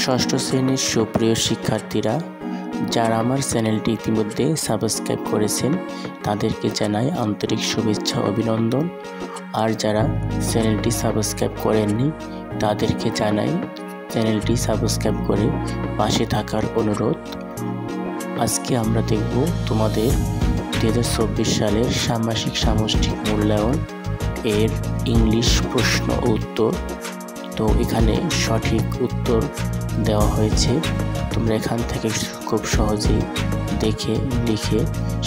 ষষ্ঠ শ্রেণীর সুপ্রিয় শিক্ষার্থীরা, যারা আমার চ্যানেলটি ইতিমধ্যে সাবস্ক্রাইব করেছেন তাদেরকে জানাই আন্তরিক শুভেচ্ছা অভিনন্দন। আর যারা চ্যানেলটি সাবস্ক্রাইব করেননি তাদেরকে জানাই চ্যানেলটি সাবস্ক্রাইব করে পাশে থাকার অনুরোধ। আজকে আমরা দেখব তোমাদের 2024 সালের ষান্মাসিক সামষ্টিক মূল্যায়ন এর ইংলিশ প্রশ্ন ও উত্তর। তো এখানে সঠিক উত্তর দেওয়া হয়েছে, তোমরা এখান থেকে খুব সহজেই দেখে লিখে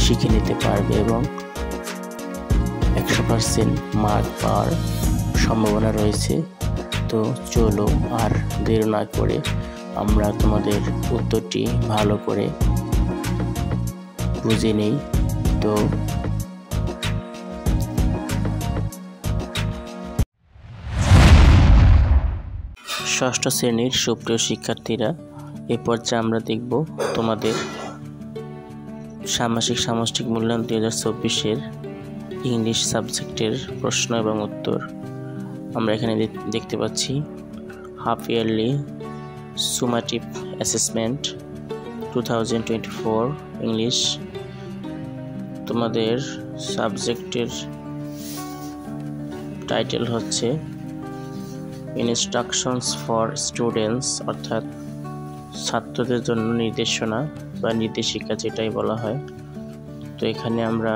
শিখে নিতে পারবে এবং 100% মার্ক পাওয়ার সম্ভাবনা রয়েছে। তো চলো আর দেরি না করে আমরা তোমাদের উত্তরটি ভালো করে বুঝে নেই। তো ষষ্ঠ শ্রেণীর সুপ্রিয় শিক্ষার্থীরা, এ পর্যায়ে আমরা দেখব তোমাদের ষান্মাসিক সামষ্টিক মূল্যায়ন 2024-এর ইংলিশ সাবজেক্টের প্রশ্ন এবং উত্তর। আমরা এখানে দেখতে পাচ্ছি হাফ ইয়ারলি সুমেটিভ অ্যাসেসমেন্ট 2024 ইংলিশ। তোমাদের সাবজেক্টের টাইটেল হচ্ছে ইনস্ট্রাকশনস ফর স্টুডেন্টস, অর্থাৎ ছাত্রদের জন্য নির্দেশনা বা নির্দেশিকা যেটাই বলা হয়। তো এখানে আমরা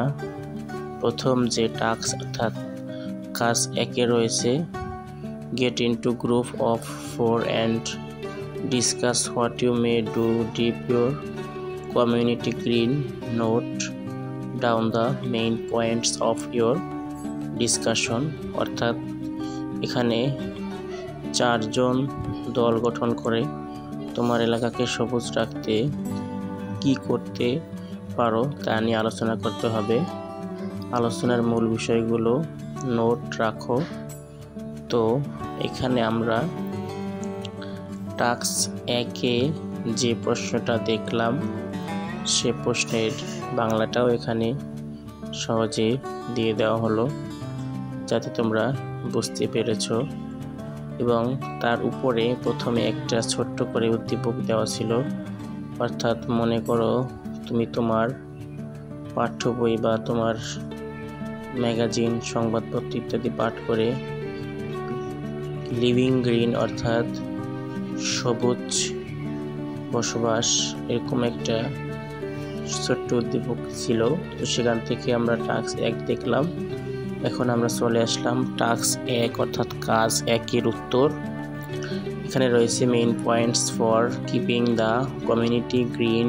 প্রথম যে টাস্ক অর্থাৎ কাজ 1-এ রয়েছে get into group of 4 and discuss what you may do deep your community green, note down the main points of your discussion. অর্থাৎ এখানে 4 জন দল গঠন করে তোমার এলাকাকে সবুজ রাখতে কি করতে পারো তা নিয়ে আলোচনা করতে হবে। আলোচনার মূল বিষয়গুলো নোট রাখো। তো এখানে আমরা টাস্ক 1-এ যে প্রশ্নটা দেখলাম সে প্রশ্নের বাংলাটাও এখানে সহজে দিয়ে দেওয়া হলো যাতে তোমরা বুঝতে পেরেছো। এবং তার উপরে প্রথমে একটা ছোট্ট করে উদ্দীপক দেওয়া ছিল, অর্থাৎ মনে করো তুমি তোমার পাঠ্য বই বা তোমার ম্যাগাজিন, সংবাদপত্র ইত্যাদি পাঠ করে লিভিং গ্রিন অর্থাৎ সবুজ বসবাস এরকম একটা ছোট্ট উদ্দীপক ছিল। তো সেখান থেকে আমরা টাস্ক 1 দেখলাম। এখন আমরা চলে আসলাম টাস্ক 1 অর্থাৎ কাজ 1-এর উত্তর। এখানে রয়েছে main points for keeping the community green.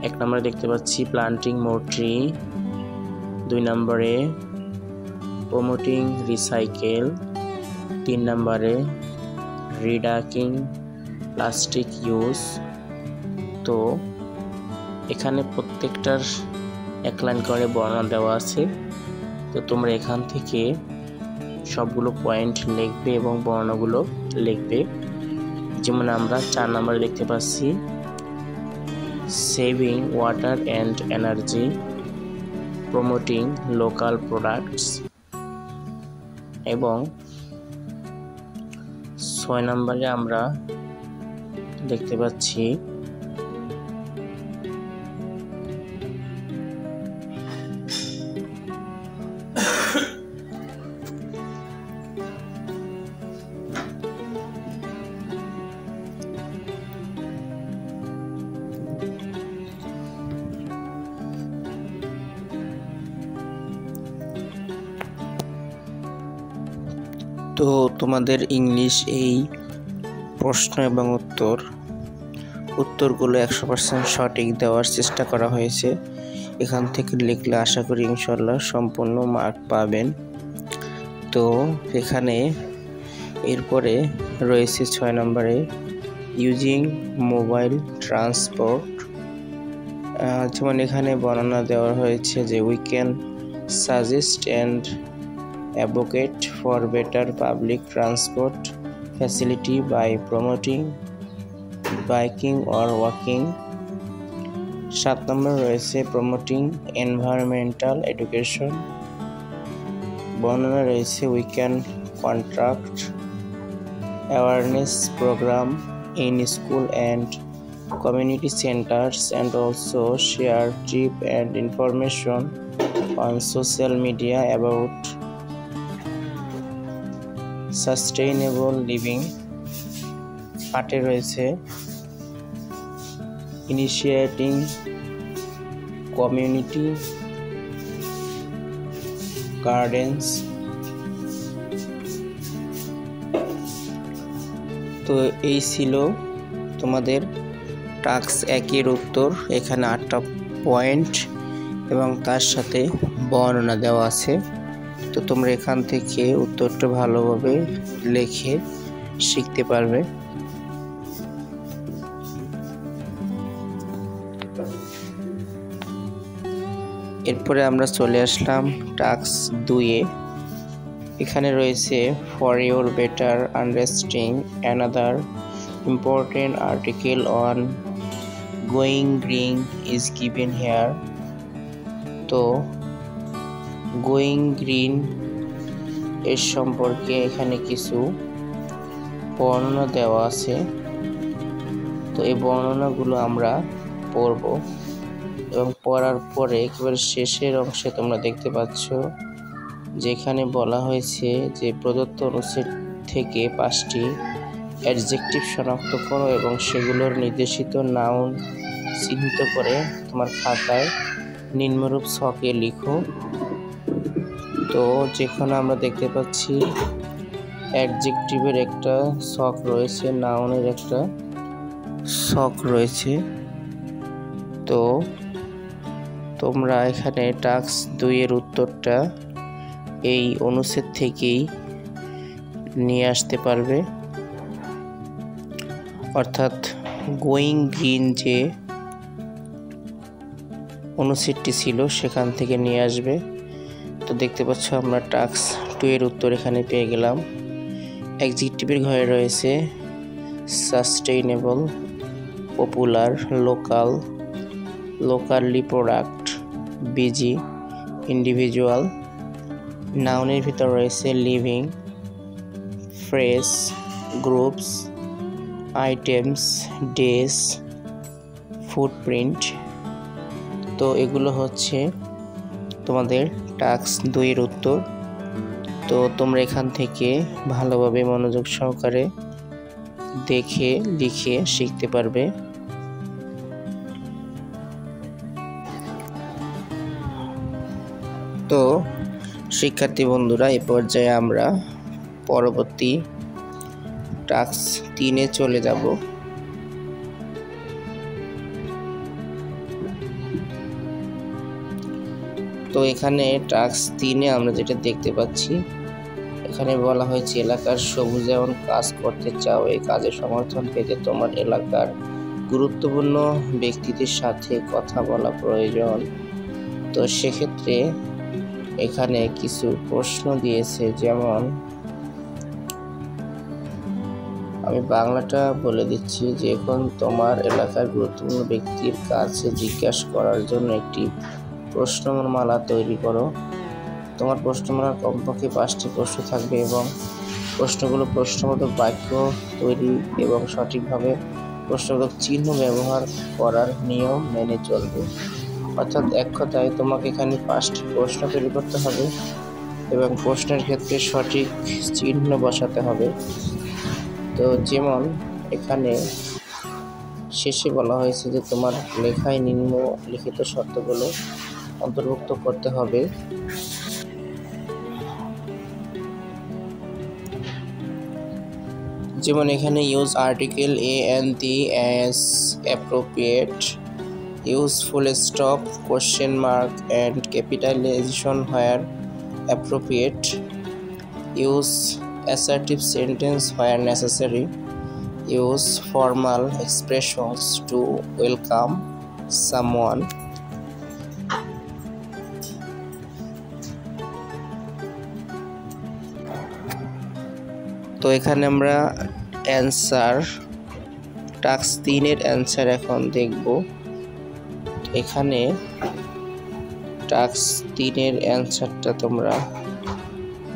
1 নম্বরে দেখতে পাচ্ছি প্লান্টিং মোর ট্রি, 2 নম্বরে প্রমোটিং রিসাইকেল, 3 নম্বরে রিডাকিং প্লাস্টিক ইউজ। তো এখানে প্রত্যেকটার 1 লাইন করে বর্ণনা দেওয়া আছে। তো তোমরা এখান থেকে সবগুলো পয়েন্ট লিখবে এবং বর্ণনাগুলো লিখবে। যেমন আমরা 4 নম্বরে দেখতে পাচ্ছি saving water and energy, promoting local products. এবং 6 নম্বরে আমরা দেখতে পাচ্ছি তো তোমাদের ইংলিশ এই প্রশ্ন এবং উত্তরগুলো 100% সঠিক দেওয়ার চেষ্টা করা হয়েছে। এখান থেকে লিখলে আশা করি ইনশাল্লাহ সম্পূর্ণ মার্ক পাবেন। তো এখানে এরপরে রয়েছে 6 নম্বরে ইউজিং মোবাইল ট্রান্সপোর্ট। যেমন এখানে বর্ণনা দেওয়া হয়েছে যে we can suggest and advocate for better public transport facility by promoting biking or walking। 7 নম্বর রয়েছে প্রমোটিং এনভায়রনমেন্টাল এডুকেশন। বর্ণনা রয়েছে we can contract awareness program in school and community centers, and also share tips and information on social media about sustainable living. পার্টে রয়েছে initiating community gardens. তো এই ছিল তোমাদের টাস্ক 1 এর উত্তর। এখানে 8টা পয়েন্ট এবং তার সাথে বর্ণনা দেওয়া আছে। তো তোমরা এখান থেকে উত্তরটা ভালোভাবে লিখে শিখতে পারবে। এরপরে আমরা চলে আসলাম টাস্ক 2 এ। এখানে রয়েছে for your better understanding another important article on going green is given here. তো গোয়িং গ্রিন এর সম্পর্কে এখানে কিছু বর্ণনা দেওয়া আছে। তো এই বর্ণনাগুলো আমরা পড়ব এবং পড়ার পরে একেবারে শেষের অংশে তোমরা দেখতে পাচ্ছ যেখানে বলা হয়েছে যে প্রদত্ত অনুচ্ছেদ থেকে 5টি অ্যাডজেক্টিভ শনাক্ত করো এবং সেগুলোর নির্দেশিত নাউন চিহ্নিত করে তোমার খাতায় নিম্নরূপ ছকে লিখো। তো যেখানে আমরা দেখতে পাচ্ছি অ্যাডজেক্টিভের একটা ছক রয়েছে, নাউনের একটা ছক রয়েছে। তো তোমরা এখানে টাস্ক 2 এর উত্তরটা এই অনুচ্ছেদ থেকেই নিয়ে আসতে পারবে, অর্থাৎ গোয়িং গ্রিন যে অনুচ্ছেদটি ছিল সেখান থেকে নিয়ে আসবে। তো দেখতে পাচ্ছ আমরা টাস্ক 2 এর উত্তর এখানে পেয়ে গেলাম। অ্যাডজেক্টিভের ঘরে রয়েছে sustainable, popular, local, locally product, busy, individual. নাউনের ভিতর রয়েছে living, fresh, groups, items, days, footprint. তো এগুলো হচ্ছে তোমাদের টাস্ক 2 এর উত্তর। তো তোমরা এখান থেকে ভালোভাবে মনোযোগ সহকারে দেখে লিখে শিখতে পারবে। তো শিক্ষার্থী বন্ধুরা, এই পর্যায়ে আমরা পরবর্তী টাস্ক 3 এ চলে যাব। তো এখানে টাস্ক 3 এ আমরা যেটা দেখতে পাচ্ছি, এখানে বলা হয়েছে এলাকার সবুজায়ন কাজ করতে চাও, এই কাজে সমর্থন পেতে তোমার এলাকার গুরুত্বপূর্ণ ব্যক্তিদের সাথে কথা বলা প্রয়োজন। তো সেক্ষেত্রে এখানে কিছু প্রশ্ন দিয়েছে, যেমন আমি বাংলাটা বলে দিচ্ছি যে এখন তোমার এলাকার গুরুত্বপূর্ণ ব্যক্তির কাছে জিজ্ঞাসা করার জন্য একটি প্রশ্নমালা তৈরি করো। তোমার প্রশ্নমালার কমপক্ষে 5টি প্রশ্ন থাকবে এবং প্রশ্নগুলো প্রশ্নবোধক বাক্য তৈরি এবং সঠিকভাবে প্রশ্নবোধক চিহ্ন ব্যবহার করার নিয়ম মেনে চলবে। অর্থাৎ এক কথায় তোমাকে এখানে 5টি প্রশ্ন তৈরি করতে হবে এবং প্রশ্নের ক্ষেত্রে সঠিক চিহ্ন বসাতে হবে। তো যেমন এখানে শেষে বলা হয়েছে যে তোমার লেখায় নিম্নলিখিত শর্তগুলো অন্তর্ভুক্ত করতে হবে। যেমন এখানে use article a and the as appropriate, use full stop, question mark and capitalization where appropriate, use assertive sentence where necessary, use formal expressions to welcome someone. তো এখানে আমরা অ্যান্সার টাস্ক 3 এর অ্যান্সার এখন দেখব। এখানে টাস্ক 3 এর অ্যান্সারটা তোমরা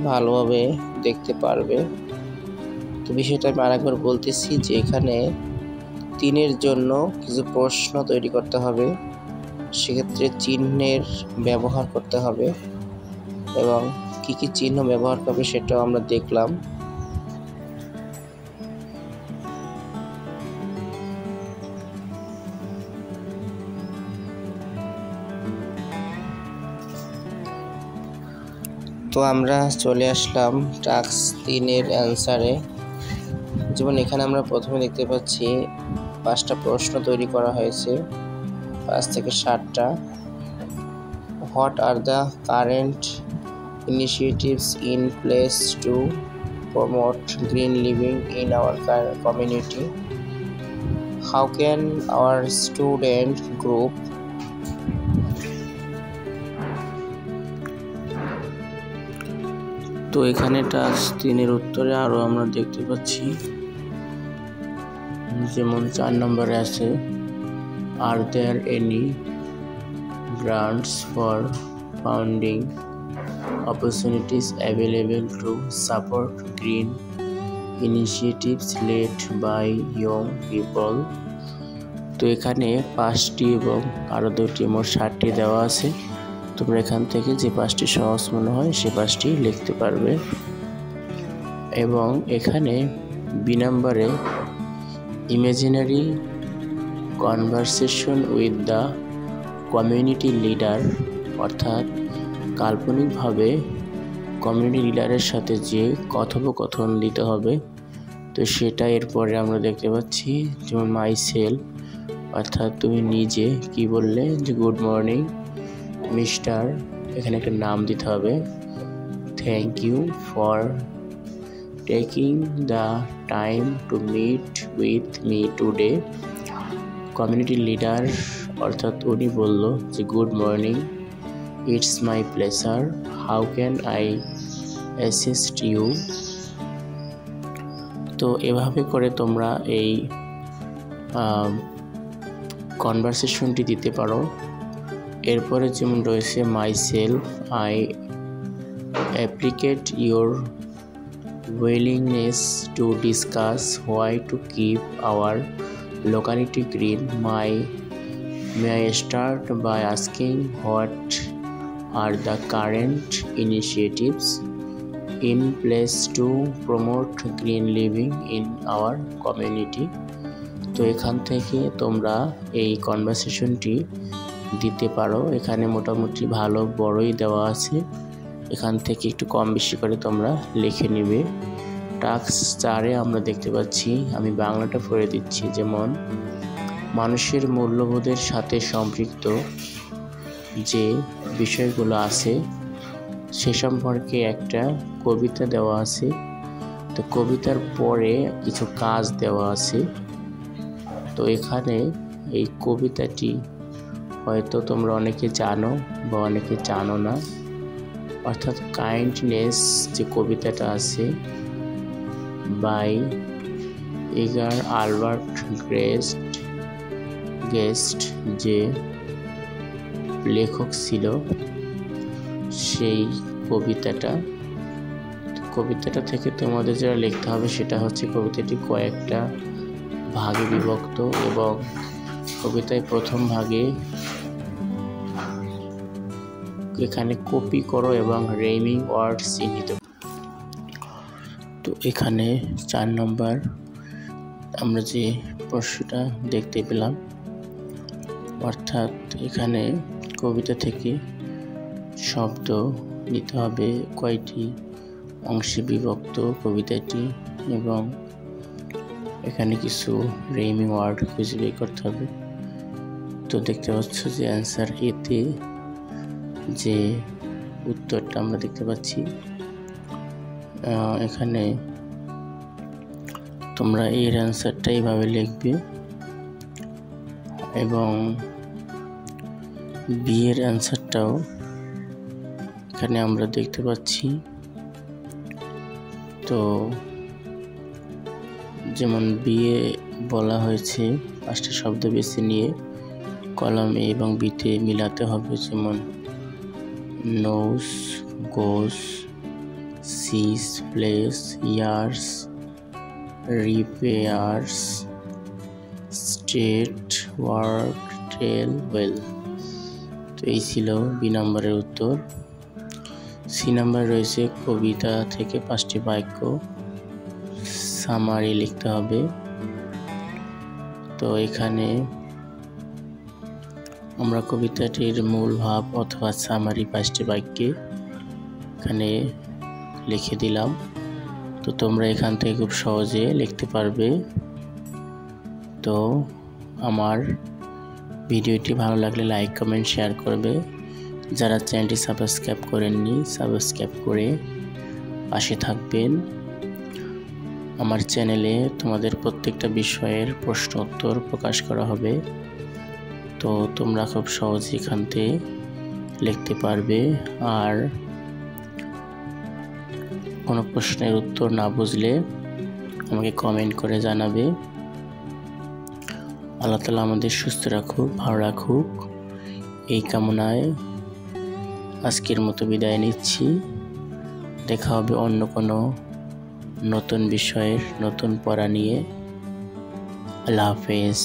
ভালোভাবে দেখতে পারবে। তো বিষয়টা আমি আরেকবার বলতেছি যে এখানে 3-এর জন্য কিছু প্রশ্ন তৈরি করতে হবে, সেক্ষেত্রে চিহ্নের ব্যবহার করতে হবে এবং কি কি চিহ্ন ব্যবহার করবে সেটাও আমরা দেখলাম। তো আমরা চলে আসলাম টাস্ক 3-এর অ্যান্সারে। যেমন এখানে আমরা প্রথমে দেখতে পাচ্ছি 5টা প্রশ্ন তৈরি করা হয়েছে, 5 থেকে 7টা। What are the current initiatives in place to promote green living in our community? How can our student group তো এখানে টাস্ক 3-এর উত্তরে আরো আমরা দেখতে পাচ্ছি, যেমন 4 নম্বরে আছে are there any grants for funding opportunities available to support green initiatives led by young people? তো এখানে 5টি এবং আরো 2টি, মোট 7টি দেওয়া আছে। তোমরা এখান থেকে যে 5টি সহজ মনে হয় সে 5টি লিখতে পারবে। এবং এখানে বি নম্বরে imaginary conversation with the community leader, অর্থাৎ কাল্পনিকভাবে কমিউনিটি লিডারের সাথে যে কথোপকথন দিতে হবে, তো সেটা এরপরে আমরা দেখতে পাচ্ছি। যেমন মাই সেলফ, অর্থাৎ তুমি নিজে কি বললে, যে গুড মর্নিং মিস্টার, এখানে একটা নাম দিতে হবে। Thank you for taking the time to meet with me today. Community leader, অর্থাৎ উনি বলল যে good morning, it's my pleasure, how can I assist you? তো এভাবে করে তোমরা এই কনভারসেশনটি দিতে পারো। এরপরে যেমন রয়েছে myself, I appreciate your willingness to discuss why to keep our locality green. May I start by asking what are the current initiatives in place to promote green living in our community? তো এখান থেকে তোমরা এই কনভারসেশনটি দিতে পারো। এখানে মোটামুটি ভালো বড়ই দেওয়া আছে, এখান থেকে একটু কম বেশি করে তোমরা লিখে নিবে। টাস্ক 4-এ আমরা দেখতে পাচ্ছি, আমি বাংলাটা পড়ে দিচ্ছি, যেমন মানুষের মূল্যবোধের সাথে সম্পৃক্ত যে বিষয়গুলো আছে সে সম্পর্কে একটা কবিতা দেওয়া আছে। তো কবিতার পরে কিছু কাজ দেওয়া আছে। তো এখানে এই কবিতাটি হয়তো তোমরা অনেকে জানো বা অনেকে জানো না, অর্থাৎ কাইন্ডনেস যে কবিতাটা আছে বাই ইগার আলবার্ট গেস্ট, যে লেখক ছিল, সেই কবিতাটা থেকে তোমাদের যেটা লিখতে হবে সেটা হচ্ছে কবিতাটি কয়েকটা ভাগে বিভক্ত এবং কবিতায় প্রথম ভাগে এখানে কপি করো এবং রেইমিং ওয়ার্ড চিহ্নিত। তো এখানে 4 নম্বর আমরা যে প্রশ্নটা দেখতে পেলাম, অর্থাৎ এখানে কবিতা থেকে শব্দ নিতে হবে, কয়টি অংশে বিভক্ত কবিতাটি, এবং এখানে কিছু রেইমিং ওয়ার্ড খুঁজে বের করতে হবে। তো দেখতে পাচ্ছ যে অ্যান্সার এতে যে উত্তরটা আমরা দেখতে পাচ্ছি, এখানে তোমরা এর অ্যান্সারটা এইভাবে লিখবে এবং বি এর অ্যান্সারটাও এখানে আমরা দেখতে পাচ্ছি। তো যেমন বিয়ে বলা হয়েছে 5টা শব্দ বেছে নিয়ে কলাম এ এবং বিতে মিলাতে হবে, যেমন nose, goes, sees, place, years, repairs, state work trail well. তো এই ছিল বি নাম্বারের উত্তর। সি নাম্বার রয়েছে কবিতা থেকে 5টি বাক্য সামারি লিখতে হবে। তো এখানে আমরা কবিতাটির মূল ভাব অথবা সামারি 5টি বাক্যে এখানে লিখে দিলাম। তো তোমরা এখান থেকে খুব সহজে লিখতে পারবে। তো আমার ভিডিওটি ভালো লাগলে লাইক কমেন্ট শেয়ার করবে। যারা চ্যানেলটি সাবস্ক্রাইব করেননি সাবস্ক্রাইব করে পাশে থাকবেন। আমার চ্যানেলে তোমাদের প্রত্যেকটা বিষয়ের প্রশ্ন উত্তর প্রকাশ করা হবে। তো তোমরা খুব সহজে এখান থেকে লিখতে পারবে। আর কোনো প্রশ্নের উত্তর না বুঝলে আমাকে কমেন্ট করে জানাবে। আল্লাহ তাআলা আমাদের সুস্থ রাখুক, ভালো রাখুক, এই কামনায় আজকের মতো বিদায় নিচ্ছি। দেখা হবে অন্য কোনো নতুন বিষয়ের নতুন পড়া নিয়ে। আল্লাহ হাফেজ।